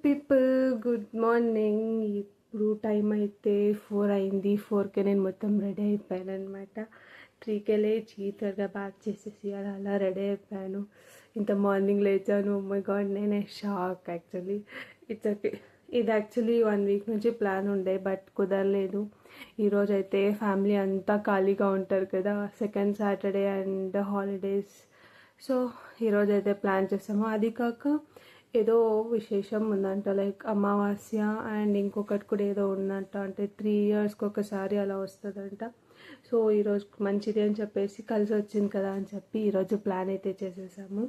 People good morning. ఇప్పుడు time అయితే 4 అయింది. 4కే నేను మొత్తం రెడీ అయిపోయాను అనమాట. 3కే లేచి త్వరగా బ్యాక్ చేసేసి అలా రెడీ అయిపోయాను. ఇంత మార్నింగ్ లేచాను. మై గాడ్, నేనే షాక్ యాక్చువల్లీ. It's okay. ఇది యాక్చువల్లీ 1 వీక్ నుంచి ప్లాన్ ఉండే, బట్ కుదరలేదు. ఈరోజు అయితే ఫ్యామిలీ అంతా ఖాళీగా ఉంటారు కదా, second Saturday and holidays. So ఈరోజైతే ప్లాన్ చేసాము. అది కాక ఏదో విశేషం ఉందంట, లైక్ అమావాస్య అండ్ ఇంకొకటి కూడా ఏదో ఉందంట, అంటే 3 ఇయర్స్కి ఒకసారి అలా వస్తుందంట. సో ఈరోజు మంచిది అని చెప్పేసి, కలిసి వచ్చింది కదా అని చెప్పి ఈరోజు ప్లాన్ అయితే చేసేసాము.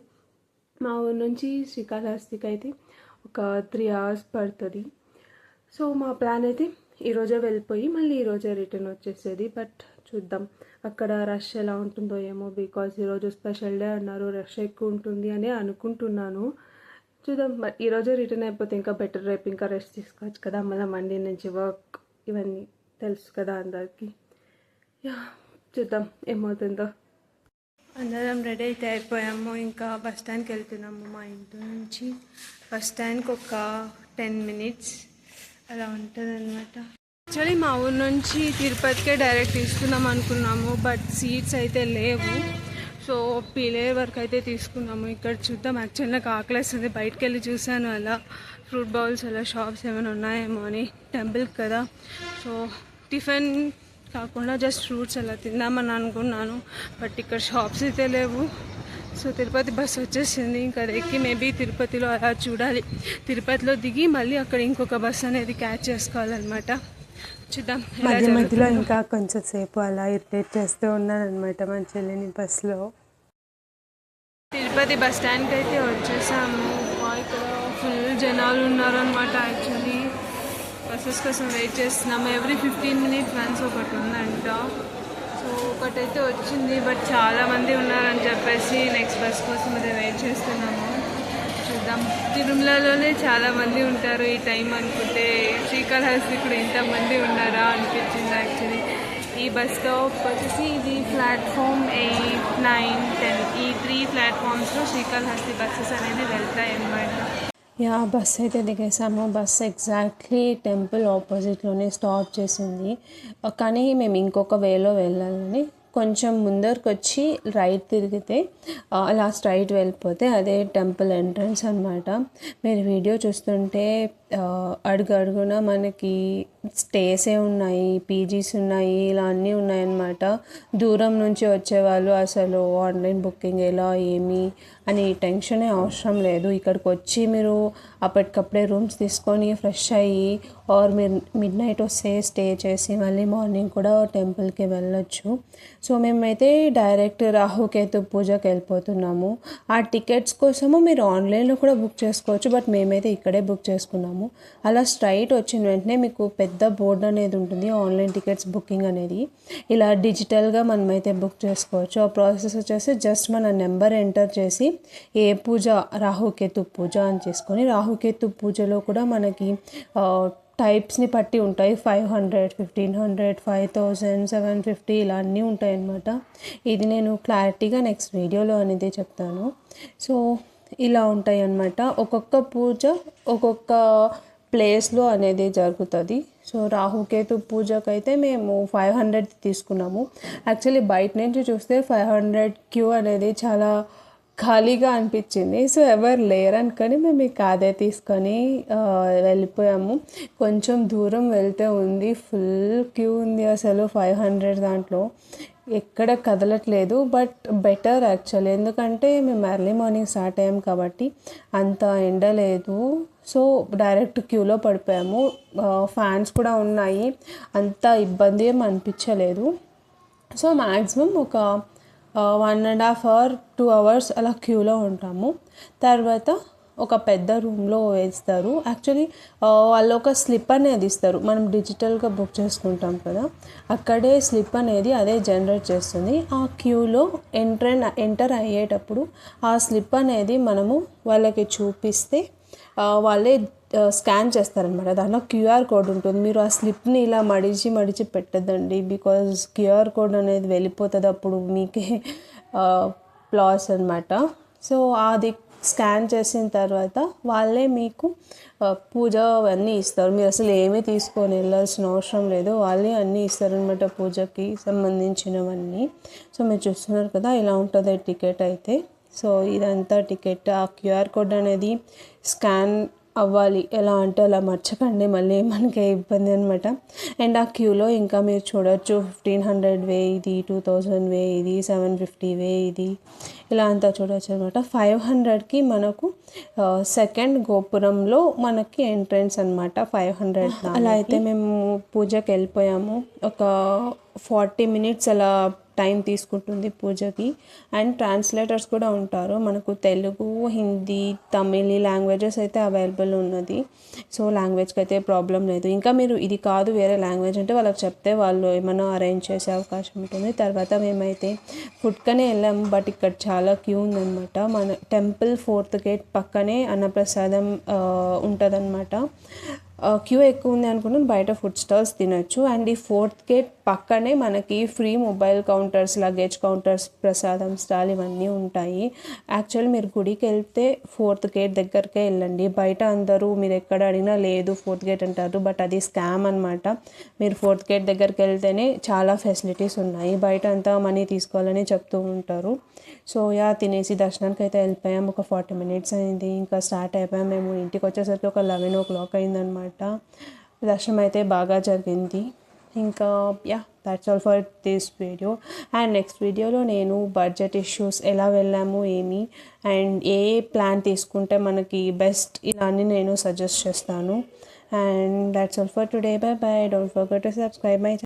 మా ఊరు నుంచి శ్రీకాళహస్తికి అయితే ఒక 3 అవర్స్ పడుతుంది. సో మా ప్లాన్ అయితే ఈరోజే వెళ్ళిపోయి మళ్ళీ ఈరోజే రిటర్న్ వచ్చేసేది. బట్ చూద్దాం అక్కడ రష్ ఎలా ఉంటుందో ఏమో, బికాజ్ ఈరోజు స్పెషల్ డే అన్నారు, రష్ ఎక్కువ ఉంటుంది అని అనుకుంటున్నాను. చూద్దాం. మరి ఈరోజే రిటర్న్ అయిపోతే ఇంకా బెటర్. రేపు ఇంకా రెస్ట్ తీసుకోవచ్చు కదా, మళ్ళీ మండే నుంచి వర్క్, ఇవన్నీ తెలుసు కదా అందరికీ. యా, చూద్దాం ఏమవుతుందో. అందరం రెడీ అయితే అయిపోయాము. ఇంకా బస్ స్టాండ్కి వెళ్తున్నాము. మా ఇంటి నుంచి బస్ స్టాండ్కి ఒక 10 minutes అలా ఉంటుంది అనమాట. యాక్చువల్లీ మా ఊరు నుంచి తిరుపతికే డైరెక్ట్ తీసుకుందాం అనుకున్నాము, బట్ సీట్స్ అయితే లేవు. సో పీలే వరకు అయితే తీసుకున్నాము. ఇక్కడ చూద్దాం. యాక్చువల్లీ నాకు ఆకలేస్తుంది. బయటకు వెళ్ళి చూసాను అలా ఫ్రూట్ బౌల్స్ అలా షాప్స్ ఏమైనా ఉన్నాయేమో అని, టెంపుల్కి కదా. సో టిఫిన్ కాకుండా జస్ట్ ఫ్రూట్స్ అలా తిందామని అనుకున్నాను, బట్ ఇక్కడ షాప్స్ అయితే లేవు. సో తిరుపతి బస్ వచ్చేసింది. ఇంకా ఎక్కి మేబీ తిరుపతిలో అలా చూడాలి. తిరుపతిలో దిగి మళ్ళీ అక్కడ ఇంకొక బస్ అనేది క్యాచ్ చేసుకోవాలన్నమాట. చూద్దాం. మధ్యలో ఇంకా కొంచెం సేపు అలా ఇరిటేట్ చేస్తూ ఉన్నాను అనమాట మా చెల్లిని బస్లో. తిరుపతి బస్ స్టాండ్కి అయితే వచ్చేసాము. ఇక్కడ ఫుల్ జనాలు ఉన్నారు అనమాట. యాక్చువల్లీ బస్సెస్ కోసం వెయిట్ చేస్తున్నాము. ఎవ్రీ 15 minutes వన్స్ ఒకటి ఉందంట. సో ఒకటైతే వచ్చింది, బట్ చాలామంది ఉన్నారని చెప్పేసి నెక్స్ట్ బస్ కోసం అదే వెయిట్ చేస్తున్నాము. చూద్దాం. తిరుమలలోనే చాలామంది ఉంటారు ఈ టైం అనుకుంటే, శ్రీకాళహస్తి కూడా ఎంతమంది ఉన్నారా అనిపించింది యాక్చువల్లీ. ఈ బస్ స్టాప్ వచ్చేసి ఇది ప్లాట్ఫామ్ 8, 9, 10 ఈ 3 ప్లాట్ఫామ్స్లో శ్రీకాళహస్తి బస్సెస్ అనేది వెళ్తాయి అన్నమాట. యా, బస్ అయితే దిగేసాము. బస్ ఎగ్జాక్ట్లీ టెంపుల్ ఆపోజిట్లోనే స్టాప్ చేసింది, కానీ మేము ఇంకొక వేలో వెళ్ళాలని కొంచెం ముందరికి వచ్చి రైట్ తిరిగితే అలా స్ట్రైట్ వెళ్ళిపోతే అదే టెంపుల్ ఎంట్రన్స్ అనమాట. మీరు వీడియో చూస్తుంటే అడుగున మనకి స్టేసే ఉన్నాయి, పీజీస్ ఉన్నాయి, ఇలా అన్నీ ఉన్నాయన్నమాట. దూరం నుంచి వచ్చేవాళ్ళు అసలు ఆన్లైన్ బుకింగ్ ఎలా ఏమి అని టెన్షనే అవసరం లేదు. ఇక్కడికి వచ్చి మీరు అప్పటికప్పుడే రూమ్స్ తీసుకొని ఫ్రెష్ అయ్యి ఆర్ మీరు మిడ్ నైట్ వస్తే స్టే చేసి మళ్ళీ మార్నింగ్ కూడా టెంపుల్కి వెళ్ళొచ్చు. సో మేమైతే డైరెక్ట్ రాహుకేతు పూజకి వెళ్ళిపోతున్నాము. ఆ టికెట్స్ కోసము మీరు ఆన్లైన్లో కూడా బుక్ చేసుకోవచ్చు, బట్ మేమైతే ఇక్కడే బుక్ చేసుకున్నాము. అలా స్ట్రైట్ వచ్చిన వెంటనే మీకు పెద్ద బోర్డు అనేది ఉంటుంది, ఆన్లైన్ టికెట్స్ బుకింగ్ అనేది. ఇలా డిజిటల్గా మనమైతే బుక్ చేసుకోవచ్చు. ఆ ప్రాసెస్ వచ్చేసి జస్ట్ మన నెంబర్ ఎంటర్ చేసి ఏ పూజ, రాహుకేతు పూజ అని చేసుకొని, రాహుకేతు పూజలో కూడా మనకి టైప్స్ని బట్టి ఉంటాయి. 500, 1500, 5000, 750 ఇలా అన్నీ ఉంటాయి అన్నమాట. ఇది నేను క్లారిటీగా నెక్స్ట్ వీడియోలో అనేది చెప్తాను. సో ఇలా ఉంటాయి అన్నమాట. ఒక్కొక్క పూజ ఒక్కొక్క ప్లేస్లో అనేది జరుగుతుంది. సో రాహుకేతు పూజకైతే మేము 500 తీసుకున్నాము. యాక్చువల్లీ బయట నుంచి చూస్తే 500 క్యూ అనేది చాలా ఖాళీగా అనిపించింది. సో ఎవరు లేరనుకొని మేము ఇక అదే తీసుకొని వెళ్ళిపోయాము. కొంచెం దూరం వెళ్తే ఉంది, ఫుల్ క్యూ ఉంది అసలు. 500 దాంట్లో ఎక్కడ కదలట్లేదు, బట్ బెటర్ యాక్చువల్లీ. ఎందుకంటే మేము ఎర్లీ మార్నింగ్ స్టార్ట్ అయ్యాము కాబట్టి అంత ఎండ లేదు. సో డైరెక్ట్ క్యూలో పడిపోయాము. ఫ్యాన్స్ కూడా ఉన్నాయి, అంత ఇబ్బంది ఏం అనిపించలేదు. సో మ్యాక్సిమం ఒక 1.5 hour 2 hours అలా క్యూలో ఉంటాము. తర్వాత ఒక పెద్ద రూమ్లో వేస్తారు. యాక్చువల్లీ వాళ్ళు ఒక స్లిప్ అనేది ఇస్తారు. మనం డిజిటల్గా బుక్ చేసుకుంటాం కదా, అక్కడే స్లిప్ అనేది అదే జనరేట్ చేస్తుంది. ఆ క్యూలో ఎంటర్ అయ్యేటప్పుడు ఆ స్లిప్ అనేది మనము వాళ్ళకి చూపిస్తే వాళ్ళే స్కాన్ చేస్తారనమాట. దాంట్లో క్యూఆర్ కోడ్ ఉంటుంది. మీరు ఆ స్లిప్ని ఇలా మడిచి పెట్టద్దండి, బికాజ్ క్యూఆర్ కోడ్ అనేది వెళ్ళిపోతుంది, అప్పుడు మీకే లాస్ అనమాట. సో అది స్కాన్ చేసిన తర్వాత వాళ్ళే మీకు పూజ అవన్నీ ఇస్తారు. మీరు అసలు ఏమీ తీసుకొని వెళ్ళాల్సిన అవసరం లేదు, వాళ్ళే అన్నీ ఇస్తారనమాట పూజకి సంబంధించినవన్నీ. సో మీరు చూస్తున్నారు కదా, ఇలా ఉంటుంది టికెట్ అయితే. సో ఇదంతా టికెట్. ఆ క్యూఆర్ కోడ్ అనేది స్కాన్ అవ్వాలి, ఎలా అంటే అలా మర్చకండి, మళ్ళీ మనకే ఇబ్బంది అనమాట. అండ్ ఆ క్యూలో ఇంకా మీరు చూడొచ్చు 1500 వే ఇది, 2000 వే ఇది, 750 వే ఇది, ఇలా అంతా చూడొచ్చు అనమాట. 500కి మనకు సెకండ్ గోపురంలో మనకి ఎంట్రన్స్ అనమాట, 500. అలా అయితే మేము పూజకి వెళ్ళిపోయాము. ఒక 40 మినిట్స్ అలా టైం తీసుకుంటుంది పూజకి. అండ్ ట్రాన్స్లేటర్స్ కూడా ఉంటారు, మనకు తెలుగు, హిందీ, తమిళ్ లాంగ్వేజెస్ అయితే అవైలబుల్ ఉన్నది. సో లాంగ్వేజ్కి అయితే ప్రాబ్లం లేదు. ఇంకా మీరు ఇది కాదు వేరే లాంగ్వేజ్ అంటే వాళ్ళకి చెప్తే వాళ్ళు ఏమైనా అరేంజ్ చేసే అవకాశం ఉంటుంది. తర్వాత మేమైతే ఫుడ్కనే వెళ్ళాము, బట్ ఇక్కడ చాలా క్యూ ఉందన్నమాట. మన టెంపుల్ 4th గేట్ పక్కనే అన్నప్రసాదం ఉంటుందన్నమాట. క్యూ ఎక్కువ ఉంది అనుకున్నాను, బయట ఫుడ్ స్టాల్స్ తినొచ్చు. అండ్ ఈ 4th గేట్ పక్కనే మనకి free mobile counters, luggage counters, ప్రసాదం స్టాల్ ఇవన్నీ ఉంటాయి. యాక్చువల్లీ మీరు గుడికి వెళ్తే 4th గేట్ దగ్గరకే వెళ్ళండి. బయట అందరూ మీరు ఎక్కడ అడిగినా లేదు 4th గేట్ అంటారు, బట్ అది స్కామ్ అనమాట. మీరు 4th గేట్ దగ్గరికి వెళ్తేనే చాలా ఫెసిలిటీస్ ఉన్నాయి, బయట అంతా మనీ తీసుకోవాలని చెప్తూ ఉంటారు. సో తినేసి దర్శనానికి అయితే వెళ్ళిపోయాం. ఒక 40 మినిట్స్ అయింది, ఇంకా స్టార్ట్ అయిపోయాం. మేము ఇంటికి వచ్చేసరికి ఒక 11 o'clock అయిందనమాట. దర్శనం అయితే బాగా జరిగింది. ఇంకా that's all for this video. And next వీడియోలో నేను బడ్జెట్ ఇష్యూస్, ఎలా వెళ్ళాము ఏమి, అండ్ ఏ ప్లాన్ తీసుకుంటే మనకి బెస్ట్, ఇలాన్ని నేను సజెస్ట్ చేస్తాను. And that's all for today. By by. Don't forget to subscribe my